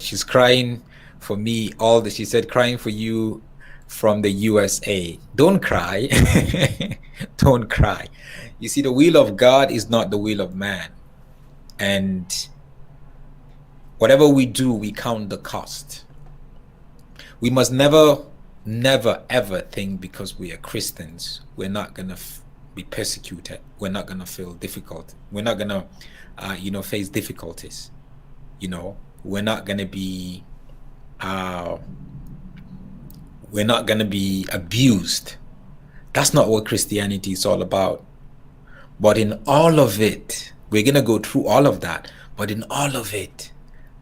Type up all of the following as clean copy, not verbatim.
She's crying for me all the, she said, crying for you from the USA. Don't cry. Don't cry. You see, the will of God is not the will of man. And whatever we do, we count the cost. We must never, ever think because we are Christians, we're not going to be persecuted. We're not going to feel difficult. We're not going to, face difficulties. We're not going to be, abused. That's not what Christianity is all about. But in all of it, we're going to go through all of that. But in all of it,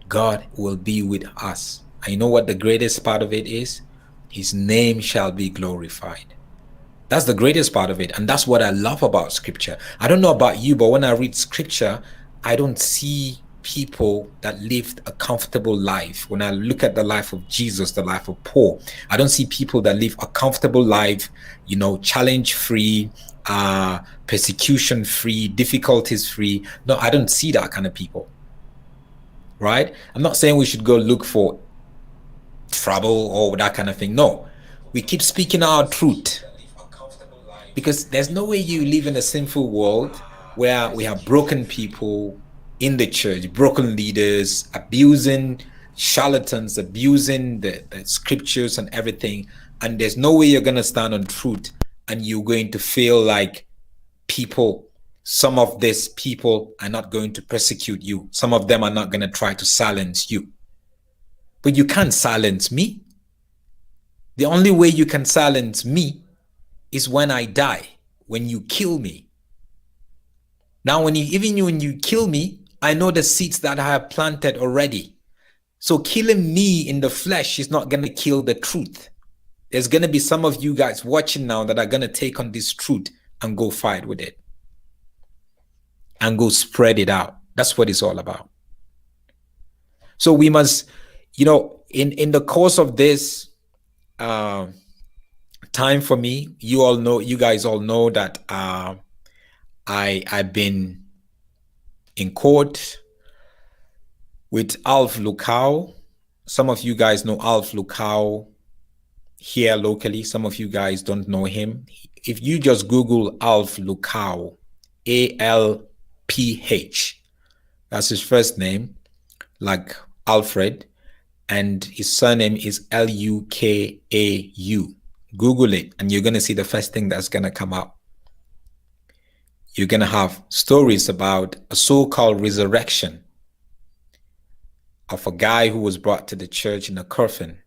God will be with us. And you know what the greatest part of it is? His name shall be glorified. That's the greatest part of it. And that's what I love about scripture. I don't know about you, but when I read scripture, I don't see people that lived a comfortable life. When I look at the life of Jesus, the life of Paul, I don't see people that live a comfortable life, challenge-free, persecution-free, difficulties-free. No, I don't see that kind of people, right? I'm not saying we should go look for trouble or that kind of thing. No, we keep speaking our truth, because there's no way you live in a sinful world where we have broken people in the church, broken leaders, abusing charlatans, abusing the scriptures and everything. And there's no way you're going to stand on truth and you're going to feel like some of these people are not going to persecute you. Some of them are not going to try to silence you. But you can't silence me. The only way you can silence me is when I die, when you kill me. Now, when you kill me, I know the seeds that I have planted already. So killing me in the flesh is not going to kill the truth. There's going to be some of you guys watching now that are going to take on this truth and go fight with it and go spread it out. That's what it's all about. So we must, in the course of this time for me, you guys all know that I've been in court with Alph Lukau. Some of you guys know Alph Lukau here locally. Some of you guys don't know him. If you just Google Alph Lukau, ALPH, that's his first name, like Alfred, and his surname is Lukau. Google it, and you're going to see the first thing that's going to come up. You're going to have stories about a so-called resurrection of a guy who was brought to the church in a coffin,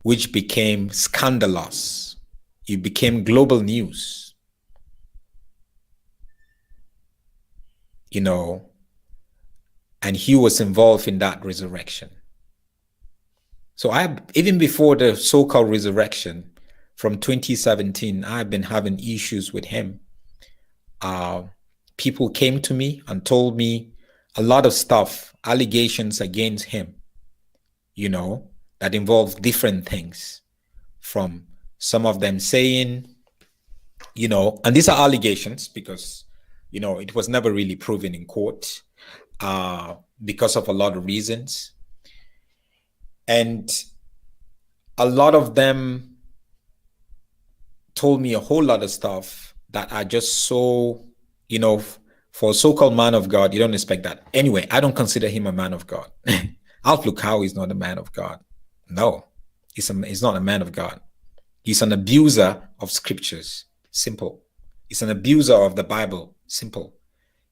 which became scandalous. It became global news. And he was involved in that resurrection. So even before the so-called resurrection from 2017, I've been having issues with him. People came to me and told me a lot of stuff, allegations against him, that involve different things, from some of them saying, and these are allegations because, it was never really proven in court because of a lot of reasons. And a lot of them told me a whole lot of stuff that are just so, for a so-called man of God, you don't expect that. Anyway, I don't consider him a man of God. Alph Lukau is not a man of God. No, he's not a man of God. He's an abuser of scriptures. Simple. He's an abuser of the Bible. Simple.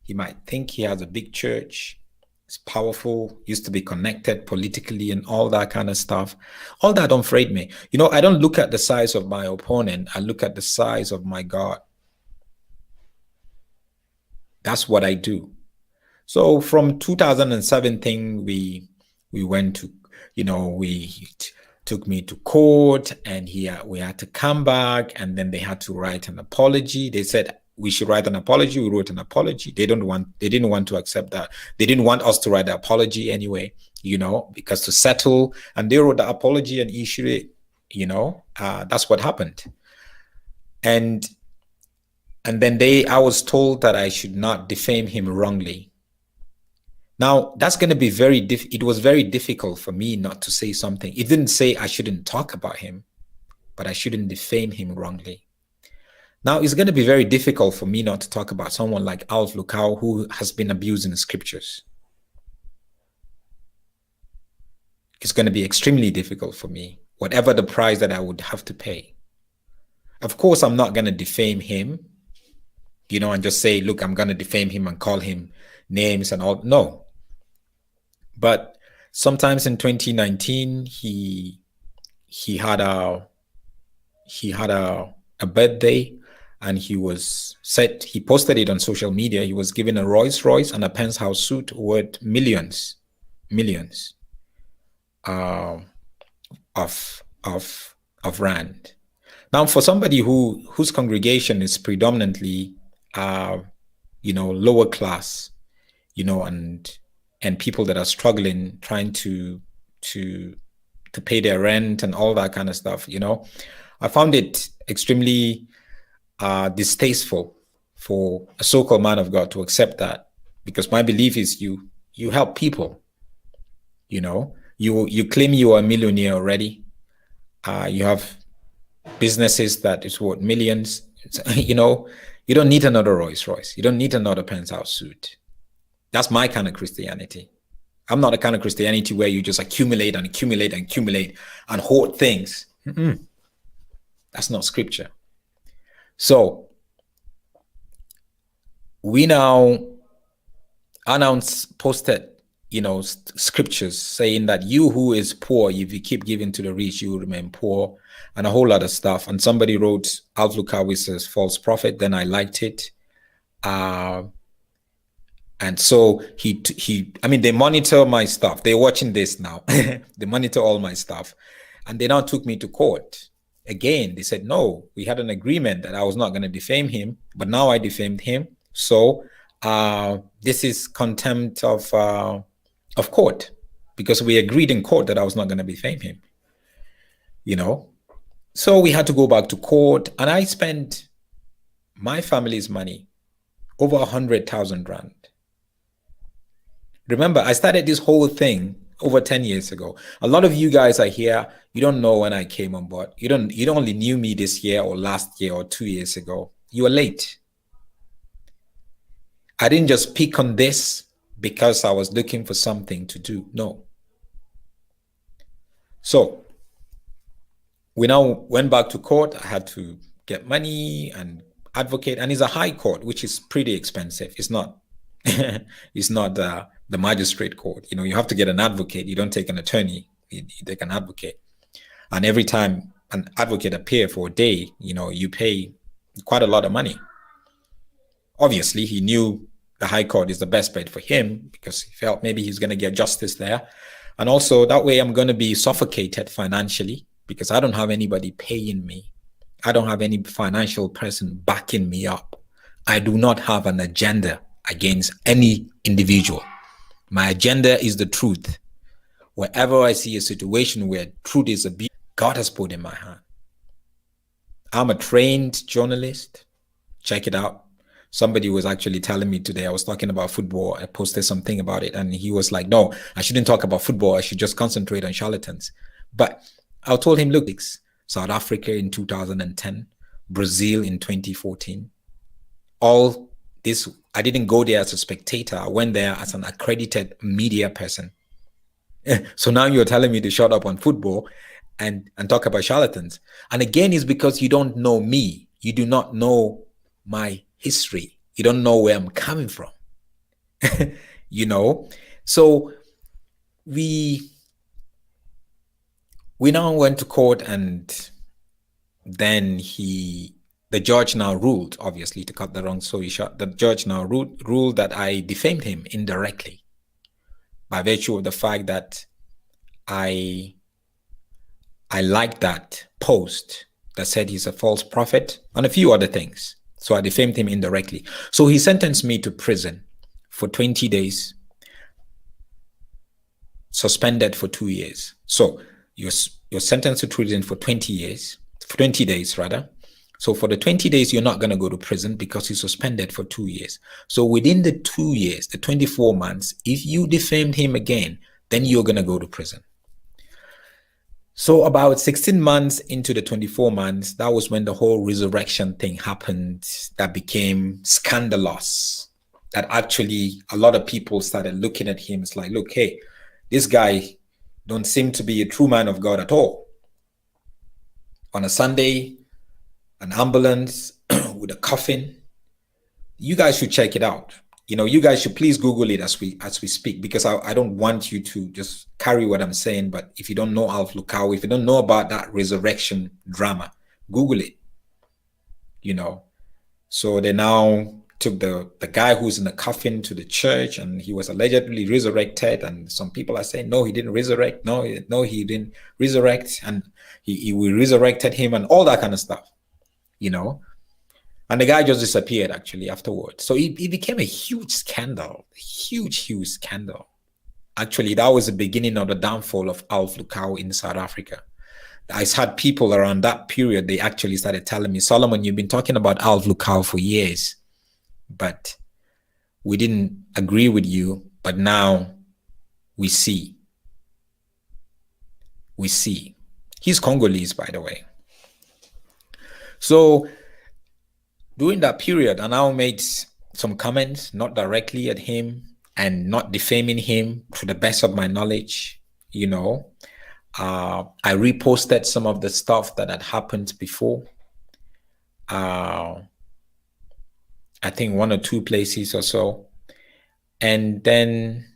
He might think he has a big church. He's powerful, used to be connected politically and all that kind of stuff. All that don't afraid me. I don't look at the size of my opponent. I look at the size of my God. That's what I do. So from 2017, we went to, we took me to court, and we had to come back, and then they had to write an apology. They said we should write an apology. We wrote an apology. They didn't want to accept that. They didn't want us to write the apology anyway, because to settle, and they wrote the apology and issued it, that's what happened. And then I was told that I should not defame him wrongly. Now, that's going to be it was very difficult for me not to say something. It didn't say I shouldn't talk about him, but I shouldn't defame him wrongly. Now, it's going to be very difficult for me not to talk about someone like Alph Lukau, who has been abusing the scriptures. It's going to be extremely difficult for me, whatever the price that I would have to pay. Of course, I'm not going to defame him, and just say, look, I'm going to defame him and call him names and all. No. But sometimes in 2019, he had a birthday, and he posted it on social media. He was given a Rolls Royce and a penthouse suit worth millions of rand. Now, for somebody whose congregation is predominantly lower class, and people that are struggling, trying to pay their rent and all that kind of stuff, I found it extremely distasteful for a so-called man of God to accept that, because my belief is you help people. You claim you are a millionaire already. You have businesses that is worth millions. You don't need another Rolls Royce. You don't need another penthouse suit. That's my kind of Christianity. I'm not the kind of Christianity where you just accumulate and accumulate and accumulate and hoard things. That's not scripture. So we now posted, scriptures saying that you who is poor, if you keep giving to the rich, you will remain poor, and a whole lot of stuff. And somebody wrote Alph Lukau says false prophet. Then I liked it. And so they monitor my stuff. They're watching this now. They monitor all my stuff. And they now took me to court. Again, they said, no, we had an agreement that I was not going to defame him, but now I defamed him. So this is contempt of court, because we agreed in court that I was not going to defame him. So we had to go back to court, and I spent my family's money, over 100,000 rand. Remember, I started this whole thing over 10 years ago. A lot of you guys are here. You don't know when I came on board. You only knew me this year or last year or 2 years ago. You are late. I didn't just pick on this because I was looking for something to do. No. So we now went back to court. I had to get money and advocate, and it's a high court, which is pretty expensive. It's not it's not the magistrate court. You have to get an advocate. You don't take an attorney. You take an advocate. And every time an advocate appears for a day, you pay quite a lot of money. Obviously, he knew the high court is the best bet for him, because he felt maybe he's going to get justice there. And also that way I'm going to be suffocated financially, because I don't have anybody paying me. I don't have any financial person backing me up. I do not have an agenda against any individual. My agenda is the truth. Wherever I see a situation where truth is abused, God has put in my hand. I'm a trained journalist. Check it out. Somebody was actually telling me today, I was talking about football. I posted something about it, and he was like, no, I shouldn't talk about football. I should just concentrate on charlatans. But I told him, look, South Africa in 2010, Brazil in 2014, all this, I didn't go there as a spectator. I went there as an accredited media person. So now you're telling me to shut up on football and talk about charlatans. And again, it's because you don't know me. You do not know my history. You don't know where I'm coming from. So we now went to court, and then the judge now ruled, obviously, to cut the long story short, the judge now ruled that I defamed him indirectly by virtue of the fact that I liked that post that said he's a false prophet and a few other things. So I defamed him indirectly. So he sentenced me to prison for 20 days, suspended for 2 years. So you're sentenced to prison for 20 days rather, So for the 20 days, you're not going to go to prison because he's suspended for 2 years. So within the 2 years, the 24 months, if you defamed him again, then you're going to go to prison. So about 16 months into the 24 months, that was when the whole resurrection thing happened that became scandalous. That actually a lot of people started looking at him. It's like, look, hey, this guy don't seem to be a true man of God at all. On a Sunday, an ambulance with a coffin. You guys should check it out. You guys should please Google it as we speak, because I don't want you to just carry what I'm saying. But if you don't know Alph Lukau, if you don't know about that resurrection drama, Google it. So they now took the guy who's in the coffin to the church, and he was allegedly resurrected. And some people are saying, no, he didn't resurrect. No, he didn't resurrect, and we resurrected him, and all that kind of stuff. And the guy just disappeared actually afterwards. So it became a huge scandal, huge scandal. Actually, that was the beginning of the downfall of Alph Lukau in South Africa. I had people around that period, they actually started telling me, Solomon, you've been talking about Alph Lukau for years, but we didn't agree with you, but now we see. He's Congolese, by the way. So during that period, I now made some comments, not directly at him and not defaming him to the best of my knowledge. I reposted some of the stuff that had happened before. I think 1 or 2 places or so. And then,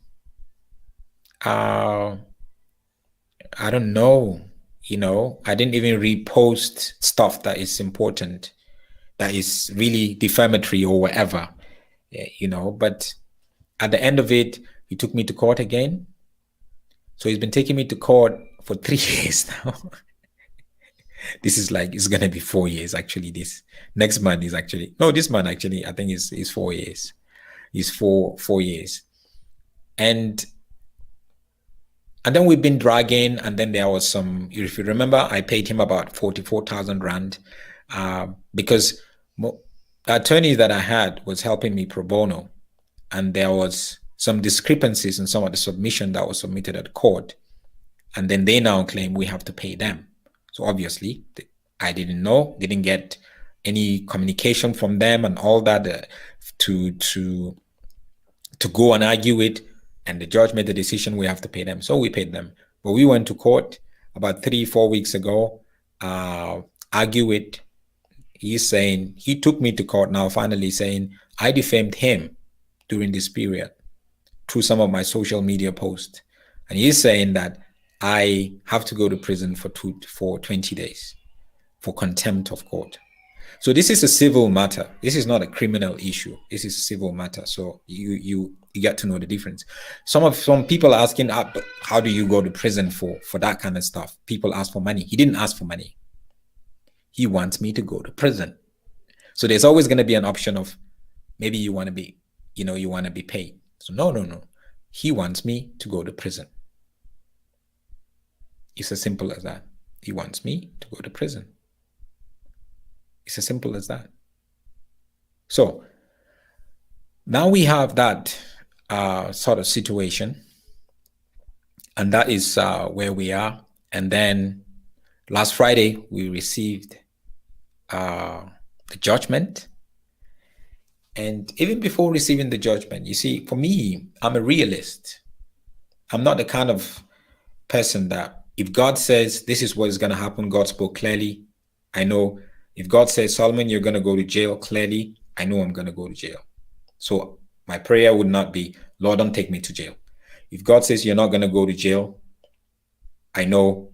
I don't know, I didn't even repost stuff that is important, that is really defamatory or whatever, but at the end of it, he took me to court again. So he's been taking me to court for 3 years now. This is like, it's going to be 4 years, actually. This month, actually, I think is 4 years. It's 4 years. And then we've been dragging, and then there was some, if you remember, I paid him about 44,000 Rand, because the attorney that I had was helping me pro bono, and there was some discrepancies in some of the submission that was submitted at court, and then they now claim we have to pay them. So obviously, I didn't know, didn't get any communication from them and all that to go and argue it, and the judge made the decision we have to pay them. So we paid them, but we went to court about 3-4 weeks ago, argue it. He's saying, he took me to court now, finally saying, I defamed him during this period through some of my social media posts. And he's saying that I have to go to prison for 20 days for contempt of court. So this is a civil matter. This is not a criminal issue. This is a civil matter. So you get to know the difference. Some people are asking, how do you go to prison for that kind of stuff? People ask for money. He didn't ask for money. He wants me to go to prison. So there's always going to be an option of maybe you want to be, you want to be paid. So no. He wants me to go to prison. It's as simple as that. He wants me to go to prison. It's as simple as that. So now we have that sort of situation, and that is where we are. And then last Friday, we received the judgment. And even before receiving the judgment, you see, for me, I'm a realist. I'm not the kind of person that if God says this is what is going to happen, God spoke clearly. I know if God says, Solomon, you're going to go to jail, clearly, I know I'm going to go to jail. So my prayer would not be, Lord, don't take me to jail. If God says you're not going to go to jail, I know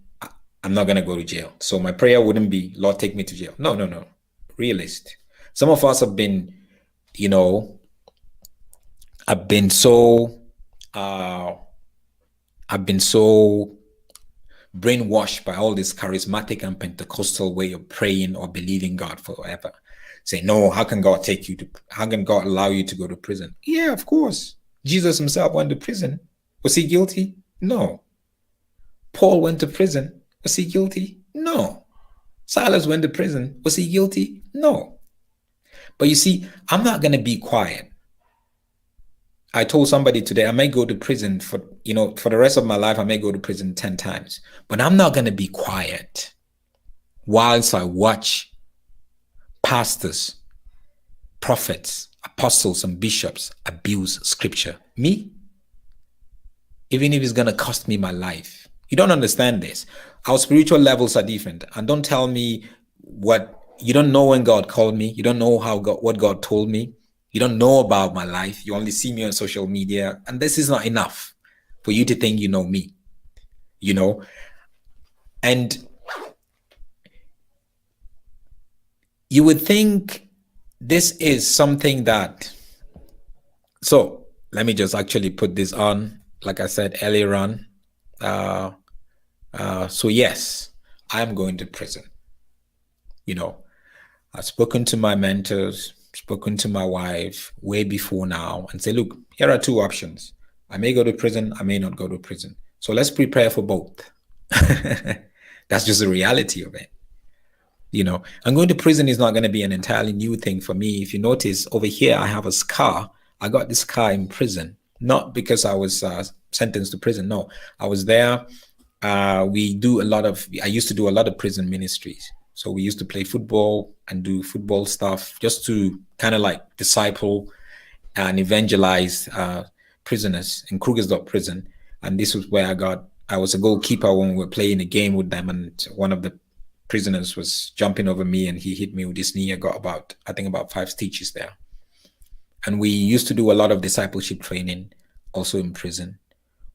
I'm not going to go to jail. So my prayer wouldn't be, Lord, take me to jail. No. Realist. Some of us have been, I've been so brainwashed by all this charismatic and Pentecostal way of praying or believing God forever. Say, no, how can God allow you to go to prison? Yeah, of course. Jesus himself went to prison. Was he guilty? No. Paul went to prison. Was he guilty? No. Silas went to prison. Was he guilty? No. But you see, I'm not going to be quiet. I told somebody today I may go to prison for the rest of my life. I may go to prison 10 times, but I'm not going to be quiet whilst I watch pastors, prophets, apostles, and bishops abuse scripture. Me? Even if it's going to cost me my life. You don't understand this. Our spiritual levels are different. And don't tell me you don't know when God called me. You don't know what God told me. You don't know about my life. You only see me on social media. And this is not enough for you to think you know me. And you would think this is something that, so let me just actually put this on, like I said earlier on. So yes, I'm going to prison. I've spoken to my mentors, spoken to my wife way before now and say, look, here are two options. I may go to prison, I may not go to prison. So let's prepare for both. That's just the reality of it. And going to prison is not going to be an entirely new thing for me. If you notice over here, I have a scar. I got this scar in prison, not because I was sentenced to prison. No, I was there. I used to do a lot of prison ministries. So we used to play football and do football stuff just to kind of like disciple and evangelize prisoners in Krugersdorp prison. And this was where I was a goalkeeper when we were playing a game with them. And one of the prisoners was jumping over me and he hit me with his knee. I got about 5 stitches there. And we used to do a lot of discipleship training also in prison.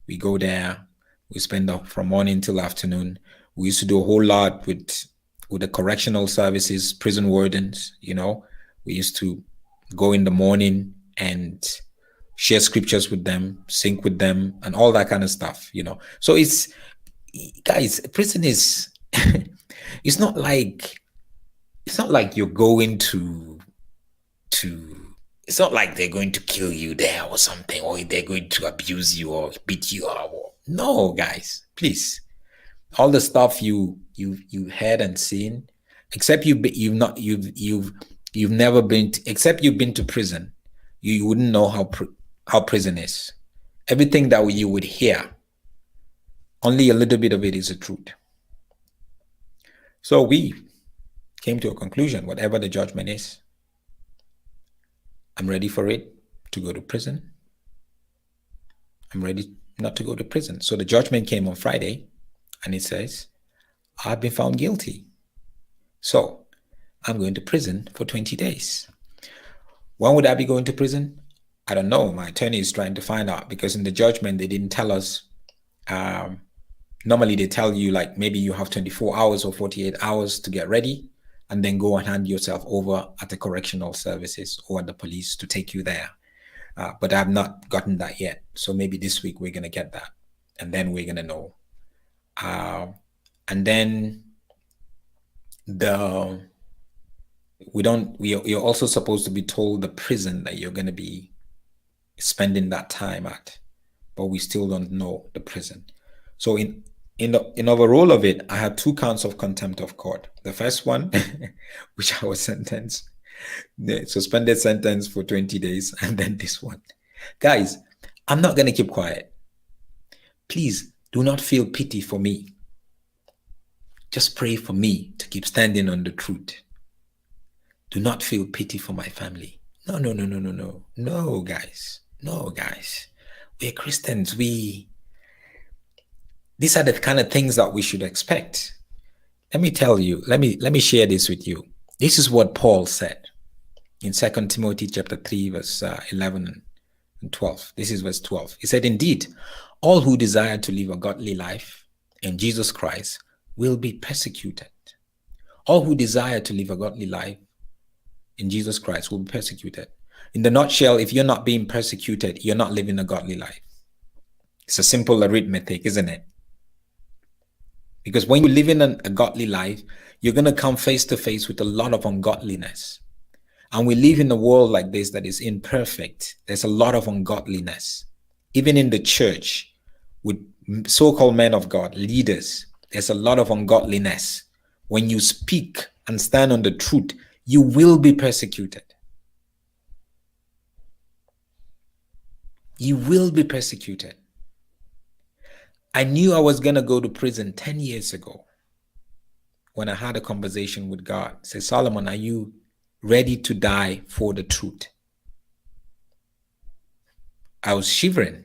We go there, we spend from morning till afternoon. We used to do a whole lot with the correctional services, prison wardens. We used to go in the morning and share scriptures with them, sync with them, and all that kind of stuff. So guys, prison is it's not like you're going to it's not like they're going to kill you there or something, or they're going to abuse you or beat you up. No, guys, please. All the stuff you heard and seen, except you've never been except you've been to prison, you wouldn't know how prison is. Everything that you would hear, only a little bit of it is the truth. So we came to a conclusion, whatever the judgment is, I'm ready for it to go to prison. I'm ready not to go to prison. So the judgment came on Friday and it says, I've been found guilty. So I'm going to prison for 20 days. When would I be going to prison? I don't know. My attorney is trying to find out because in the judgment, they didn't tell us. Normally they tell you like maybe you have 24 hours or 48 hours to get ready and then go and hand yourself over at the correctional services or at the police to take you there. But I've not gotten that yet. So maybe this week we're going to get that. And then we're going to know. And then you're also supposed to be told the prison that you're going to be spending that time at, but we still don't know the prison. So in overall of it, I had 2 counts of contempt of court. The first one, which I was sentenced, the suspended sentence for 20 days, and then this one. Guys, I'm not going to keep quiet. Please do not feel pity for me. Just pray for me to keep standing on the truth. Do not feel pity for my family. No, guys. No, guys. We're Christians. These are the kind of things that we should expect. Let me tell you, let me share this with you. This is what Paul said in 2 Timothy chapter 3, verse 11 and 12. This is verse 12. He said, indeed, all who desire to live a godly life in Jesus Christ will be persecuted. All who desire to live a godly life in Jesus Christ will be persecuted. In the nutshell, if you're not being persecuted, you're not living a godly life. It's a simple arithmetic, isn't it? Because when you live in a godly life, you're going to come face to face with a lot of ungodliness. And we live in a world like this that is imperfect. There's a lot of ungodliness. Even in the church, with so-called men of God, leaders, there's a lot of ungodliness when you speak and stand on the truth, you will be persecuted. You will be persecuted. I knew I was going to go to prison 10 years ago when I had a conversation with God. Say, Solomon, are you ready to die for the truth? I was shivering.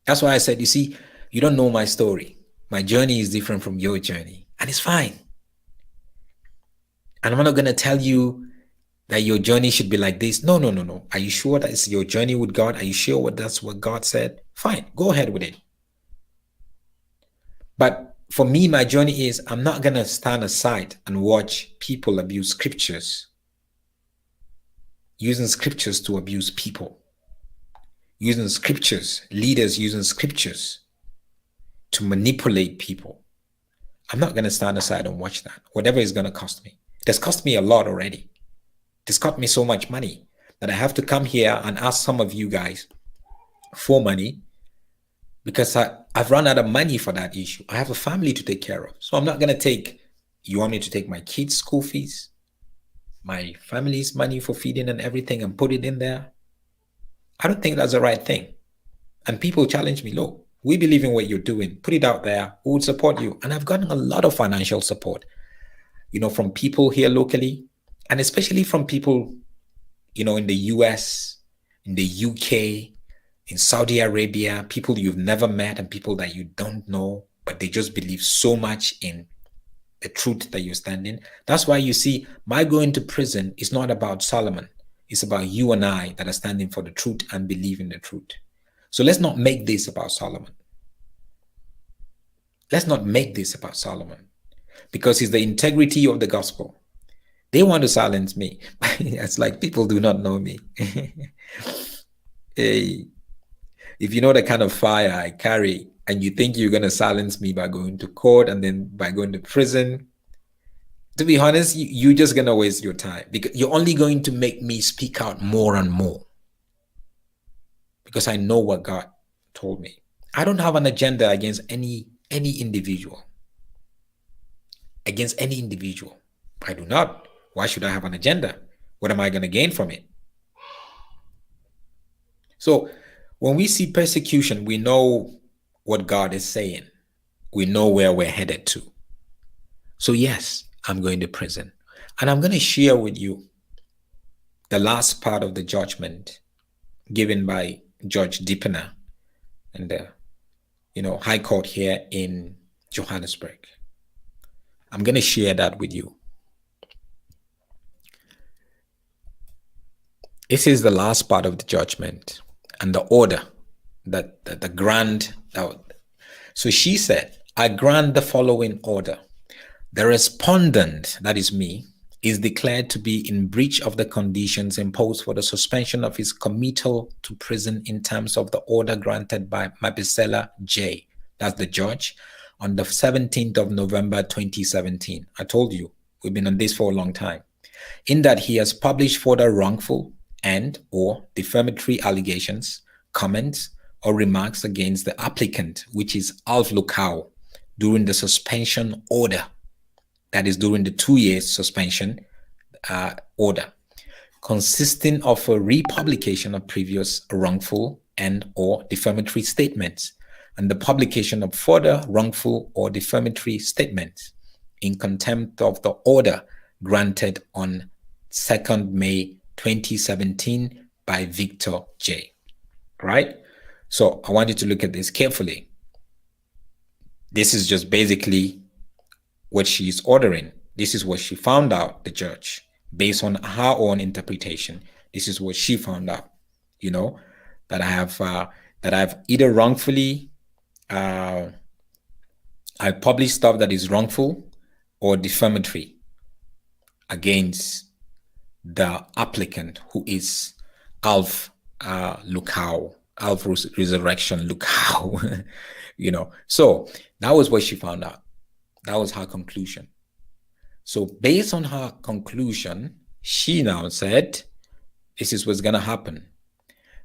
That's why I said, you see, you don't know my story. My journey is different from your journey, and it's fine. And I'm not going to tell you that your journey should be like this. No. Are you sure that it's your journey with God? Are you sure that's what God said? Fine, go ahead with it. But for me, my journey is I'm not going to stand aside and watch people abuse scriptures, using scriptures to abuse people, using scriptures, leaders using scriptures to manipulate people. I'm not going to stand aside and watch that, whatever it's going to cost me. It has cost me a lot already. It's cost me so much money that I have to come here and ask some of you guys for money because I've run out of money for that issue. I have a family to take care of. So I'm not going to take, you want me to take my kids' school fees, my family's money for feeding and everything and put it in there? I don't think that's the right thing. And people challenge me, look, we believe in what you're doing. Put it out there. We would support you. And I've gotten a lot of financial support, from people here locally, and especially from people, in the US, in the UK, in Saudi Arabia, people you've never met and people that you don't know, but they just believe so much in the truth that you're standing. That's why you see my going to prison is not about Solomon. It's about you and I that are standing for the truth and believe in the truth. So let's not make this about Solomon. Let's not make this about Solomon, because it's the integrity of the gospel. They want to silence me. It's like people do not know me. Hey, if you know the kind of fire I carry and you think you're going to silence me by going to court and then by going to prison, to be honest, you're just going to waste your time, because you're only going to make me speak out more and more, because I know what God told me. I don't have an agenda against any individual. Against any individual. I do not. Why should I have an agenda? What am I going to gain from it? So when we see persecution, we know what God is saying. We know where we're headed to. So yes, I'm going to prison. And I'm going to share with you the last part of the judgment given by Judge Dippener and the High Court here in Johannesburg. I'm going to share that with you. This is the last part of the judgment and the order that the grant. So she said, I grant the following order. The respondent, that is me, is declared to be in breach of the conditions imposed for the suspension of his committal to prison in terms of the order granted by Mabisela J., that's the judge, on the 17th of November 2017. I told you, we've been on this for a long time. In that he has published further wrongful and or defamatory allegations, comments, or remarks against the applicant, which is Alph Lukau, during the suspension order. That is during the 2 years suspension order, consisting of a republication of previous wrongful and or defamatory statements and the publication of further wrongful or defamatory statements in contempt of the order granted on 2nd May 2017 by Victor J. Right? So I want you to look at this carefully. This is just basically what she's ordering. This is what she found out, the judge, based on her own interpretation. This is what she found out, that I've either wrongfully, I published stuff that is wrongful or defamatory against the applicant, who is Alph Lukau, Alph Resurrection Lukau, So that was what she found out. That was her conclusion. So based on her conclusion, she now said, this is what's going to happen.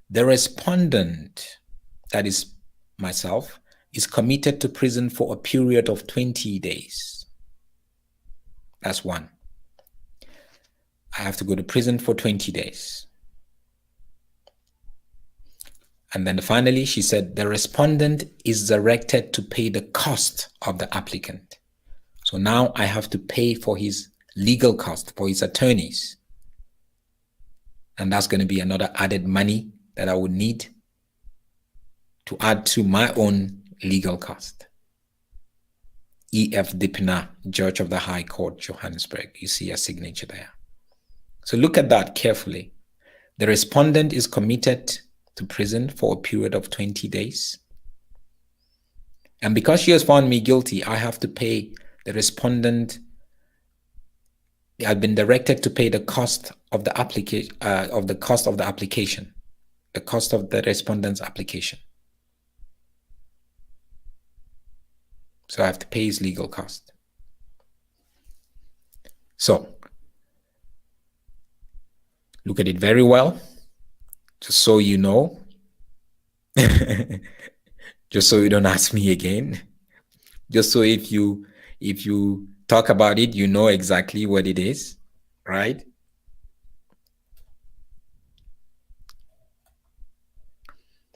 The respondent, that is myself, is committed to prison for a period of 20 days. That's one. I have to go to prison for 20 days. And then finally, she said, the respondent is directed to pay the cost of the applicant. So now I have to pay for his legal cost, for his attorneys. And that's going to be another added money that I would need to add to my own legal cost. E.F. Dipner, Judge of the High Court, Johannesburg. You see a signature there. So look at that carefully. The respondent is committed to prison for a period of 20 days. And because she has found me guilty, I have to pay the respondent. I've been directed to pay the cost of the application, the cost of the respondent's application. So I have to pay his legal cost. So look at it very well, just so you know, just so you don't ask me again, just so if you talk about it, you know exactly what it is, right?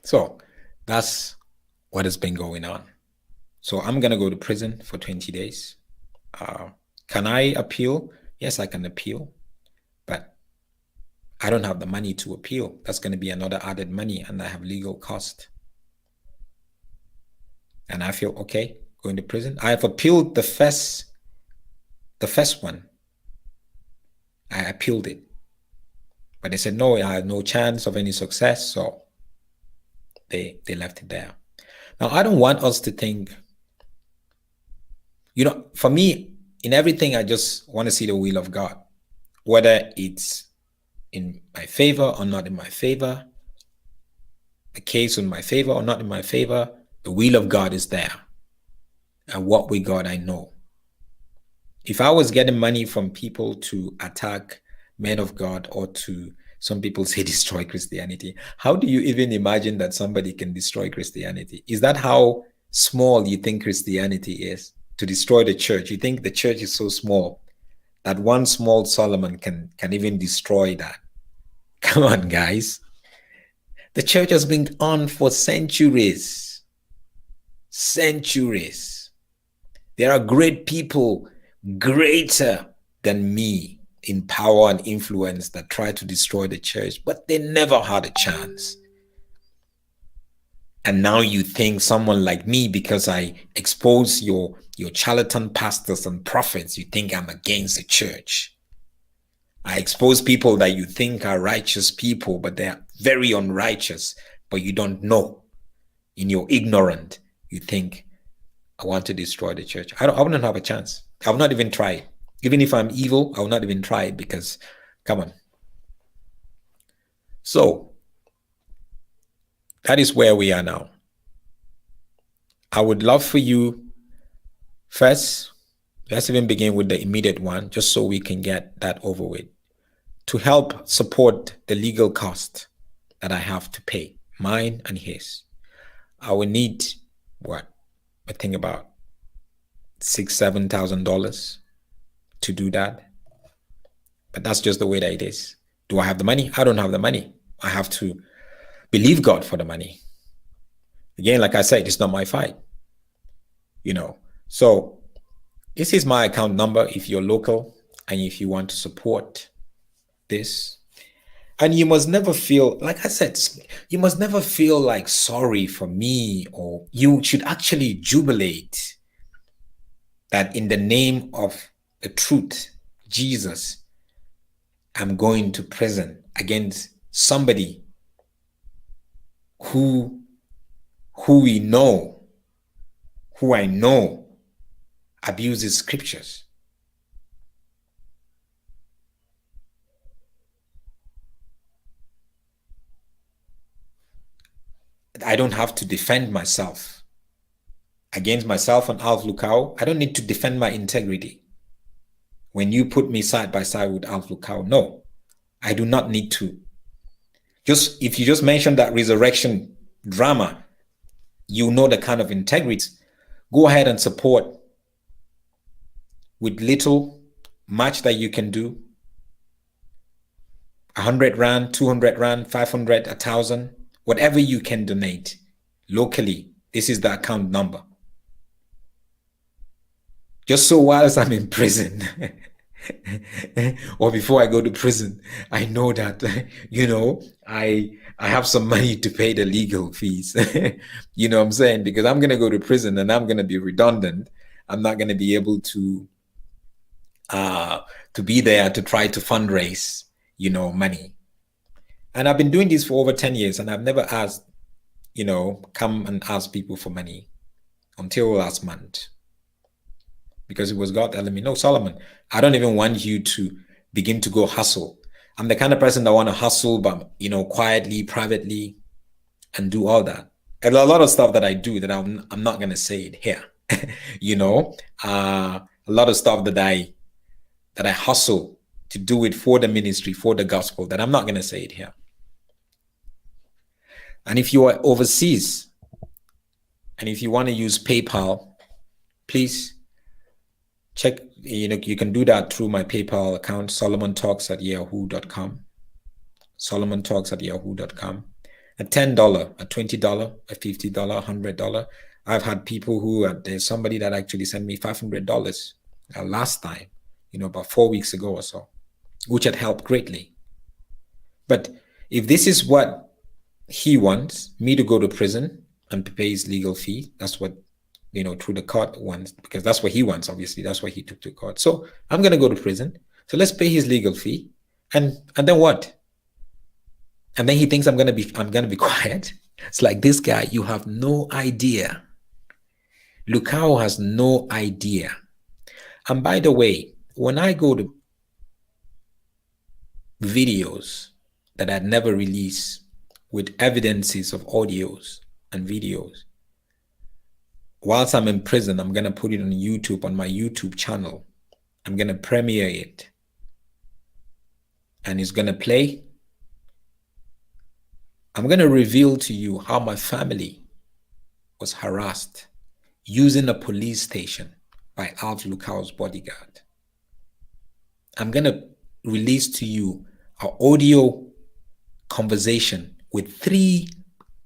So that's what has been going on. So I'm going to go to prison for 20 days. Can I appeal? Yes, I can appeal, but I don't have the money to appeal. That's going to be another added money, and I have legal cost. And I feel okay going to prison. I have appealed the first one. I appealed it, but they said no, I had no chance of any success, so they left it there. Now I don't want us to think, you know, for me, in everything, I just want to see the will of God, whether it's in my favor or not in my favor, the case in my favor or not in my favor, the will of God is there. And what with God, I know. If I was getting money from people to attack men of God, or to, some people say, destroy Christianity, how do you even imagine that somebody can destroy Christianity? Is that how small you think Christianity is? To destroy the church? You think the church is so small that one small Solomon can even destroy that? Come on, guys. The church has been on for centuries. Centuries. There are great people, greater than me, in power and influence, that try to destroy the church, but they never had a chance. And now you think someone like me, because I expose your charlatan pastors and prophets, you think I'm against the church. I expose people that you think are righteous people, but they are very unrighteous, but you don't know. In your ignorant, you think I want to destroy the church. I wouldn't have a chance. I will not even try it. Even if I'm evil, I will not even try it, because, come on. So that is where we are now. I would love for you, first, let's even begin with the immediate one, just so we can get that over with, to help support the legal cost that I have to pay, mine and his. I will need, what, I think about $6,000-7,000 to do that. But that's just the way that it is. Do I have the money? I don't have the money. I have to believe God for the money. Again, like I said, it's not my fight. You know, so this is my account number if you're local and if you want to support this. And you must never feel, like I said, you must never feel like sorry for me, or you should actually jubilate that in the name of the truth, Jesus, I'm going to prison against somebody who I know abuses scriptures. I don't have to defend myself against myself and Alph Lukau. I don't need to defend my integrity. When you put me side by side with Alph Lukau, no, I do not need to. Just if you just mention that resurrection drama, you know the kind of integrity. Go ahead and support with little, much that you can do. 100 Rand, 200 Rand, 500, 1,000, whatever you can donate locally. This is the account number. Just so whilst I'm in prison or before I go to prison, I know that, I have some money to pay the legal fees. You know what I'm saying? Because I'm going to go to prison and I'm going to be redundant. I'm not going to be able to be there to try to fundraise, money. And I've been doing this for over 10 years and I've never asked, come and ask people for money until last month. Because it was God telling me, no, Solomon, I don't even want you to begin to go hustle. I'm the kind of person that want to hustle, but, quietly, privately, and do all that. And a lot of stuff that I do that I'm not going to say it here. A lot of stuff that I hustle to do it for the ministry, for the gospel, that I'm not going to say it here. And if you are overseas, and if you want to use PayPal, please check, you can do that through my PayPal account, solomontalks@yahoo.com. solomontalks@yahoo.com. A $10, a $20, a $50, a $100. I've had people there's somebody that actually sent me $500 last time, about 4 weeks ago or so, which had helped greatly. But if this is what he wants, me to go to prison and pay his legal fee, that's what, through the court wants, because that's what he wants, obviously. That's why he took to court. So I'm going to go to prison. So let's pay his legal fee. And then what? And then he thinks I'm going to be quiet. It's like, this guy, you have no idea. Lukau has no idea. And by the way, when I go to videos that I'd never released with evidences of audios and videos, whilst I'm in prison, I'm going to put it on YouTube, on my YouTube channel. I'm going to premiere it. And it's going to play. I'm going to reveal to you how my family was harassed using a police station by Alph Lukau's bodyguard. I'm going to release to you an audio conversation with 3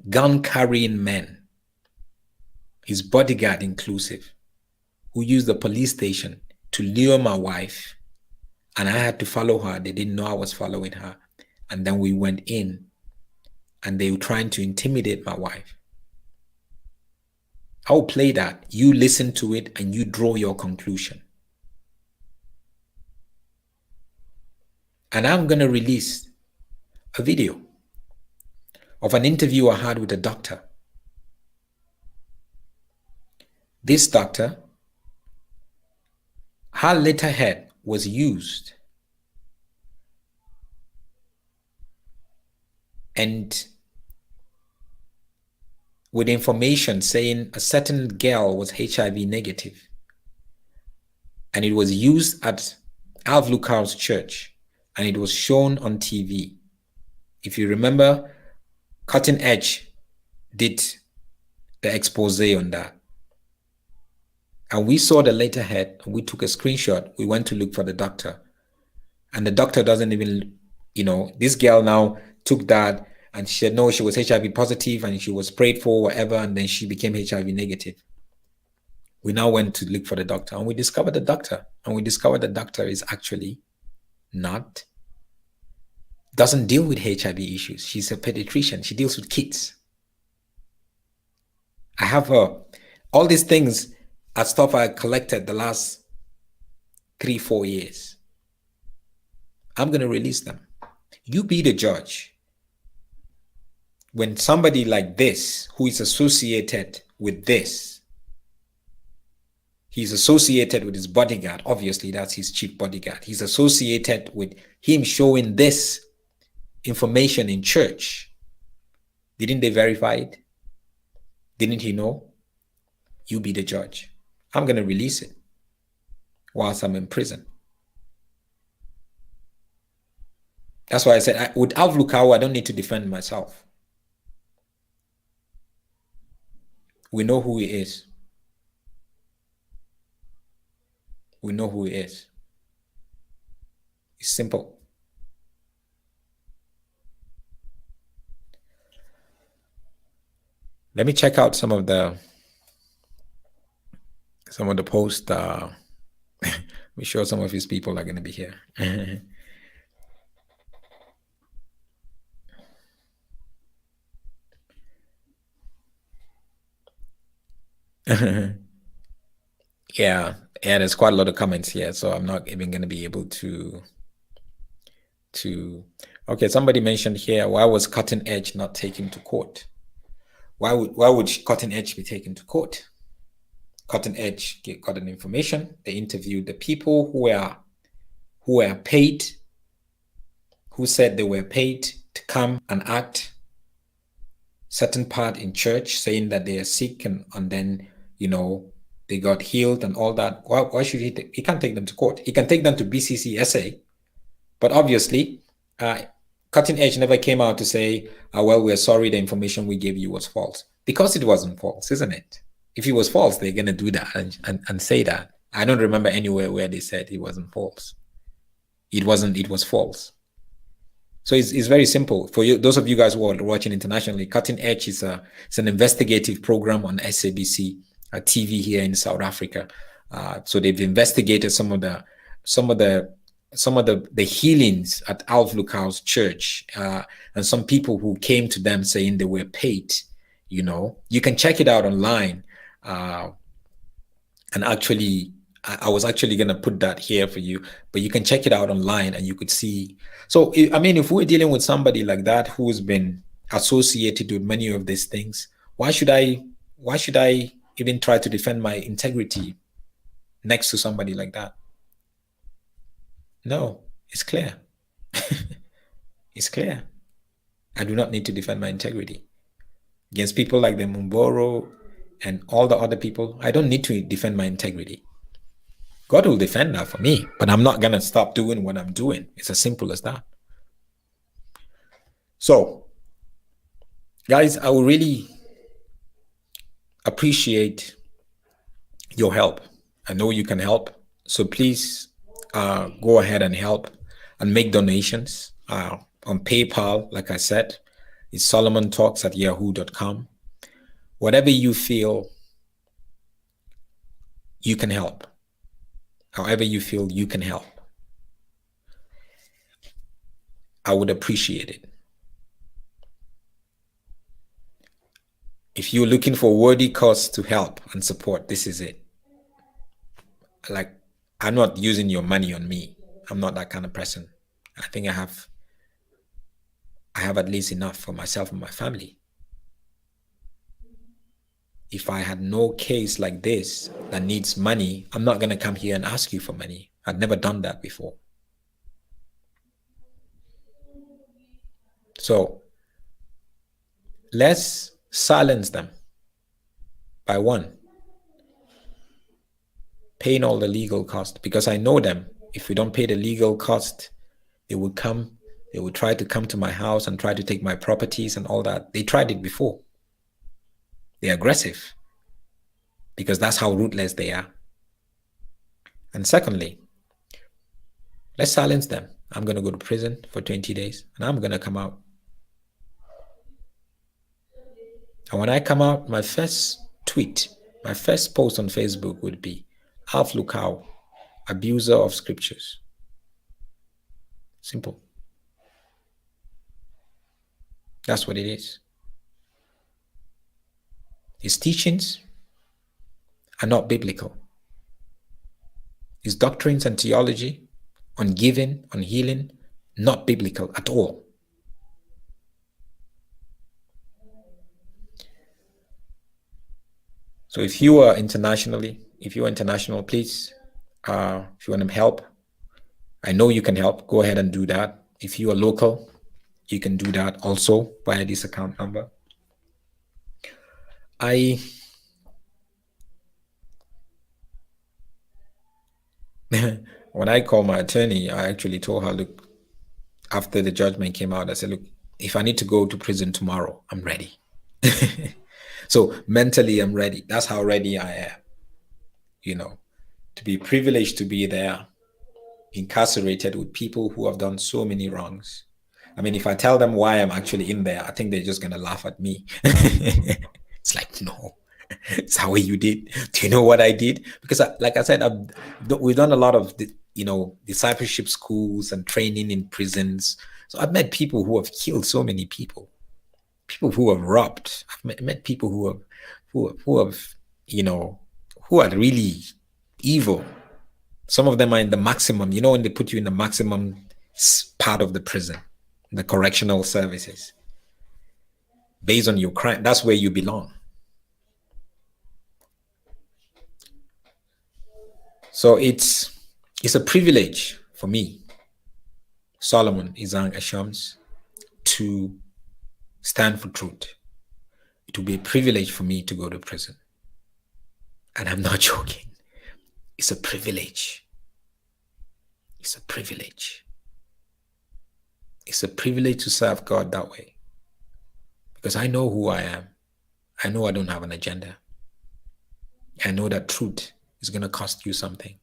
gun-carrying men, his bodyguard inclusive, who used the police station to lure my wife, and I had to follow her. They didn't know I was following her. And then we went in, and they were trying to intimidate my wife. I'll play that. You listen to it, and you draw your conclusion. And I'm going to release a video of an interview I had with a doctor. This doctor, her letterhead was used, and with information saying a certain girl was HIV negative, and it was used at Alph Lukau's church, and it was shown on TV. If you remember, Cutting Edge did the expose on that. And we saw the letterhead, and we took a screenshot. We went to look for the doctor. And the doctor doesn't even, this girl now took that and she said, no, she was HIV positive and she was prayed for, whatever, and then she became HIV negative. We now went to look for the doctor, and we discovered the doctor. And we discovered the doctor is actually doesn't deal with HIV issues. She's a pediatrician. She deals with kids. I have all these things are stuff I collected the last 3-4 years. I'm going to release them. You be the judge. When somebody like this, who is associated with this, he's associated with his bodyguard. Obviously, that's his chief bodyguard. He's associated with him showing this information in church. Didn't they verify it? Didn't he know? You be the judge. I'm going to release it whilst I'm in prison. That's why I said, with Alph Lukau, I don't need to defend myself. We know who he is. We know who he is. It's simple. Let me check out some of the posts. We're sure some of his people are going to be here. Yeah, there's quite a lot of comments here, so I'm not even going to be able to. Okay, somebody mentioned here, why was Cutting Edge not taken to court? Why would Cutting Edge be taken to court? Cutting Edge got an information. They interviewed the people who were paid, who said they were paid to come and act certain part in church, saying that they are sick and then they got healed and all that. Why should he can't take them to court? He can take them to BCCSA, but obviously Cutting Edge never came out to say, well, we're sorry, the information we gave you was false, because it wasn't false, isn't it? If it was false, they're going to do that and say that. I don't remember anywhere where they said it wasn't false. It was false. So it's very simple. For you, those of you guys who are watching internationally, Cutting Edge is an investigative program on SABC TV here in South Africa. So they've investigated some of the healings at Alph Lukau's church, and some people who came to them saying they were paid. You can check it out online. And actually, I was actually going to put that here for you, but you can check it out online and you could see. So, I mean, if we're dealing with somebody like that who's been associated with many of these things, why should I even try to defend my integrity next to somebody like that? No, it's clear. It's clear. I do not need to defend my integrity against people like the Mumboro and all the other people. I don't need to defend my integrity. God will defend that for me, but I'm not going to stop doing what I'm doing. It's as simple as that. So, guys, I will really appreciate your help. I know you can help. So please go ahead and help and make donations on PayPal. Like I said, it's solomontalks@yahoo.com. Whatever you feel you can help. However you feel you can help, I would appreciate it. If you're looking for worthy cause to help and support, this is it. Like, I'm not using your money on me. I'm not that kind of person. I think I have at least enough for myself and my family. If I had no case like this that needs money, I'm not going to come here and ask you for money. I've never done that before. So let's silence them by one, paying all the legal cost, because I know them. If we don't pay the legal cost, they would try to come to my house and try to take my properties and all that. They tried it before. They're aggressive because that's how ruthless they are. And secondly, let's silence them. I'm going to go to prison for 20 days and I'm going to come out. And when I come out, my first post on Facebook would be Alph Lukau, abuser of scriptures. Simple. That's what it is. His teachings are not biblical. His doctrines and theology on giving, on healing, not biblical at all. So if you are international, please, if you want to help, I know you can help. Go ahead and do that. If you are local, you can do that also via this account number. When I called my attorney, I actually told her, look, after the judgment came out, I said, look, if I need to go to prison tomorrow, I'm ready. So mentally, I'm ready. That's how ready I am, to be privileged to be there incarcerated with people who have done so many wrongs. I mean, if I tell them why I'm actually in there, I think they're just going to laugh at me. It's like, no, it's how you did. Do you know what I did? Because, like I said, we've done a lot of, discipleship schools and training in prisons. So I've met people who have killed so many people, people who have robbed. I've met people who have, who are really evil. Some of them are in the maximum, when they put you in the maximum part of the prison, the correctional services, based on your crime. That's where you belong. So it's a privilege for me, Solomon Izang Ashams, to stand for truth. It will be a privilege for me to go to prison. And I'm not joking. It's a privilege. It's a privilege. It's a privilege to serve God that way. Because I know who I am. I know I don't have an agenda. I know that truth is going to cost you something.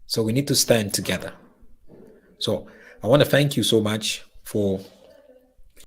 So we need to stand together. So I want to thank you so much for